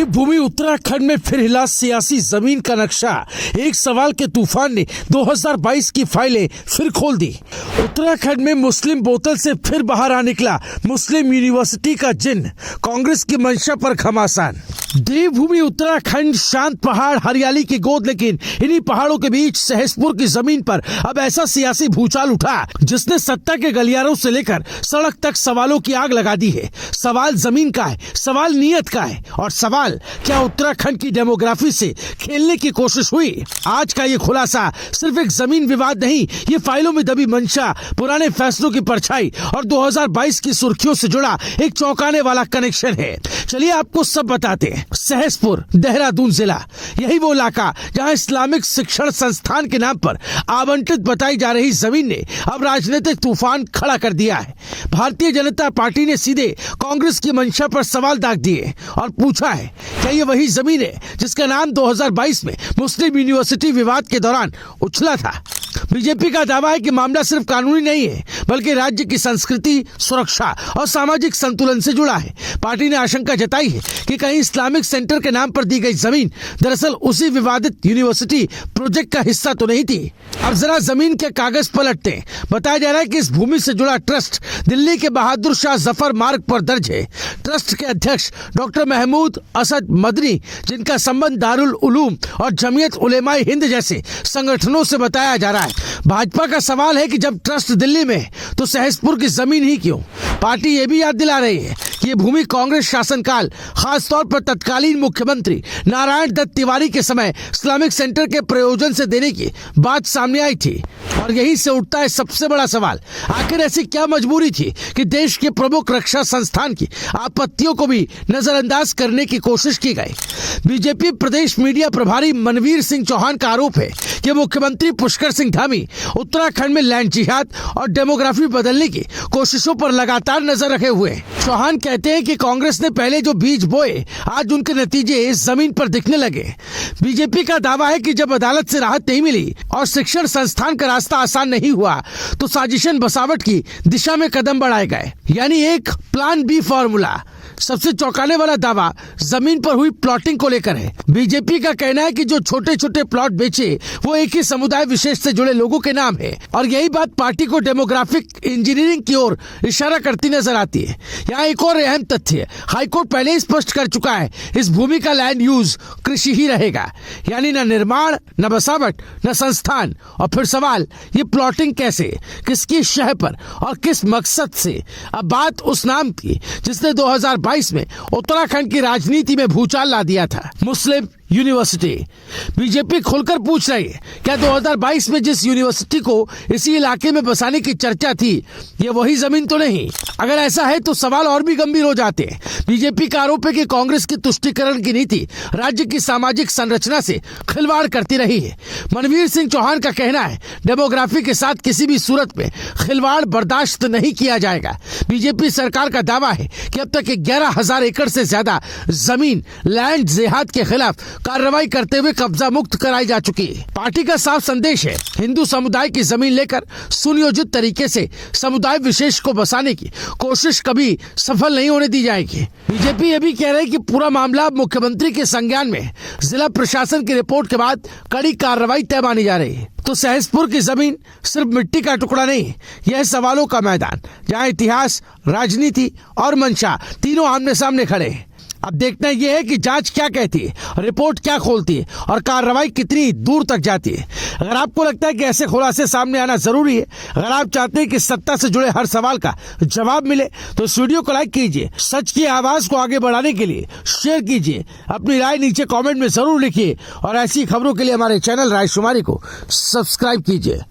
देवभूमि उत्तराखंड में फिर हिला सियासी जमीन का नक्शा। एक सवाल के तूफान ने 2022 की फाइलें फिर खोल दी। उत्तराखंड में मुस्लिम बोतल से फिर बाहर आ निकला मुस्लिम यूनिवर्सिटी का जिन। कांग्रेस की मंशा पर घमासान। देवभूमि उत्तराखंड शांत पहाड़, हरियाली की गोद, लेकिन इन्हीं पहाड़ों के बीच सहसपुर की जमीन पर अब ऐसा सियासी भूचाल उठा जिसने सत्ता के गलियारों से लेकर सड़क तक सवालों की आग लगा दी है। सवाल जमीन का है, सवाल नीयत का है, और सवाल क्या उत्तराखंड की डेमोग्राफी से खेलने की कोशिश हुई। आज का ये खुलासा सिर्फ एक जमीन विवाद नहीं, ये फाइलों में दबी मंशा, पुराने फैसलों की परछाई और 2022 की सुर्खियों से जुड़ा एक चौंकाने वाला कनेक्शन है। चलिए आपको सब बताते हैं। सहसपुर, देहरादून जिला, यही वो इलाका जहां इस्लामिक शिक्षण संस्थान के नाम पर आवंटित बताई जा रही जमीन ने अब राजनीतिक तूफान खड़ा कर दिया है। भारतीय जनता पार्टी ने सीधे कांग्रेस की मंशा पर सवाल दाग दिए और पूछा है, क्या ये वही जमीन है जिसका नाम 2022 में मुस्लिम यूनिवर्सिटी विवाद के दौरान उछला था। बीजेपी का दावा है कि मामला सिर्फ कानूनी नहीं है, बल्कि राज्य की संस्कृति, सुरक्षा और सामाजिक संतुलन से जुड़ा है। पार्टी ने आशंका जताई है कि कहीं इस्लामिक सेंटर के नाम पर दी गई जमीन दरअसल उसी विवादित यूनिवर्सिटी प्रोजेक्ट का हिस्सा तो नहीं थी। अब जरा जमीन के कागज पलटते हैं। बताया जा रहा है कि इस भूमि से जुड़ा ट्रस्ट दिल्ली के बहादुर शाह जफर मार्ग पर दर्ज है। ट्रस्ट के अध्यक्ष डॉक्टर महमूद असद मदनी, जिनका संबंध दारुल उलूम और जमीयत उलेमाए हिंद जैसे संगठनों से बताया जा रहा है। भाजपा का सवाल है कि जब ट्रस्ट दिल्ली में तो सहसपुर की जमीन ही क्यों। पार्टी ये भी याद दिला रही है कि ये भूमि कांग्रेस शासनकाल, खासतौर पर तत्कालीन मुख्यमंत्री नारायण दत्त तिवारी के समय इस्लामिक सेंटर के प्रयोजन से देने की बात सामने आई थी। और यहीं से उठता है सबसे बड़ा सवाल, आखिर ऐसी क्या मजबूरी थी कि देश के प्रमुख रक्षा संस्थान की आपत्तियों को भी नजरअंदाज करने की कोशिश की गई। बीजेपी प्रदेश मीडिया प्रभारी मनवीर सिंह चौहान का आरोप है कि मुख्यमंत्री पुष्कर सिंह धामी उत्तराखंड में लैंड जिहाद और डेमोग्राफी बदलने की कोशिशों पर लगातार नजर रखे हुए। चौहान कहते हैं कि कांग्रेस ने पहले जो बीज बोए, आज उनके नतीजे इस जमीन पर दिखने लगे। बीजेपी का दावा है कि जब अदालत से राहत नहीं मिली और शिक्षण संस्थान का रास्ता आसान नहीं हुआ, तो साजिशन बसावट की दिशा में कदम बढ़ाए गए, यानी एक प्लान बी फॉर्मूला। सबसे चौंकाने वाला दावा जमीन पर हुई प्लॉटिंग को लेकर है। बीजेपी का कहना है कि जो छोटे छोटे प्लॉट बेचे वो एक ही समुदाय विशेष से जुड़े लोगों के नाम है, और यही बात पार्टी को डेमोग्राफिक इंजीनियरिंग की ओर इशारा करती नजर आती है। यहाँ एक और अहम तथ्य, हाईकोर्ट पहले ही स्पष्ट कर चुका है, इस भूमि का लैंड यूज कृषि ही रहेगा, यानी न निर्माण, न बसावट, न संस्थान। और फिर सवाल, ये प्लॉटिंग कैसे, किसकी शह पर और किस मकसद से। अब बात उस नाम की जिसने 2022 में उत्तराखंड की राजनीति में भूचाल ला दिया था, मुस्लिम यूनिवर्सिटी। बीजेपी खुलकर पूछ रही है, क्या 2022 में जिस यूनिवर्सिटी को इसी इलाके में बसाने की चर्चा थी, ये वही जमीन तो नहीं। अगर ऐसा है तो सवाल और भी गंभीर हो जाते हैं। बीजेपी का आरोप है कि कांग्रेस की तुष्टीकरण की नीति राज्य की सामाजिक संरचना से खिलवाड़ करती रही है। मनवीर सिंह चौहान का कहना है, डेमोग्राफी के साथ किसी भी सूरत में खिलवाड़ बर्दाश्त नहीं किया जाएगा। बीजेपी सरकार का दावा है कि अब तक 11,000 एकड़ से ज्यादा जमीन लैंड जिहाद के खिलाफ कार्रवाई करते हुए कब्जा मुक्त कराई जा चुकी है। पार्टी का साफ संदेश है, हिंदू समुदाय की जमीन लेकर सुनियोजित तरीके से समुदाय विशेष को बसाने की कोशिश कभी सफल नहीं होने दी जाएगी। बीजेपी ये भी कह रही है कि पूरा मामला मुख्यमंत्री के संज्ञान में, जिला प्रशासन की रिपोर्ट के बाद कड़ी कार्रवाई तय मानी जा रही है। तो सहसपुर की जमीन सिर्फ मिट्टी का टुकड़ा नहीं, यह सवालों का मैदान, जहाँ इतिहास, राजनीति और मंशा तीनों आमने सामने खड़े हैं। अब देखना यह है कि जांच क्या कहती है, रिपोर्ट क्या खोलती है और कार्रवाई कितनी दूर तक जाती है। अगर आपको लगता है कि ऐसे खुलासे सामने आना जरूरी है, अगर आप चाहते हैं कि सत्ता से जुड़े हर सवाल का जवाब मिले, तो इस वीडियो को लाइक कीजिए। सच की आवाज को आगे बढ़ाने के लिए शेयर कीजिए। अपनी राय नीचे कमेंट में जरूर लिखिए और ऐसी खबरों के लिए हमारे चैनल रायशुमारी को सब्सक्राइब कीजिए।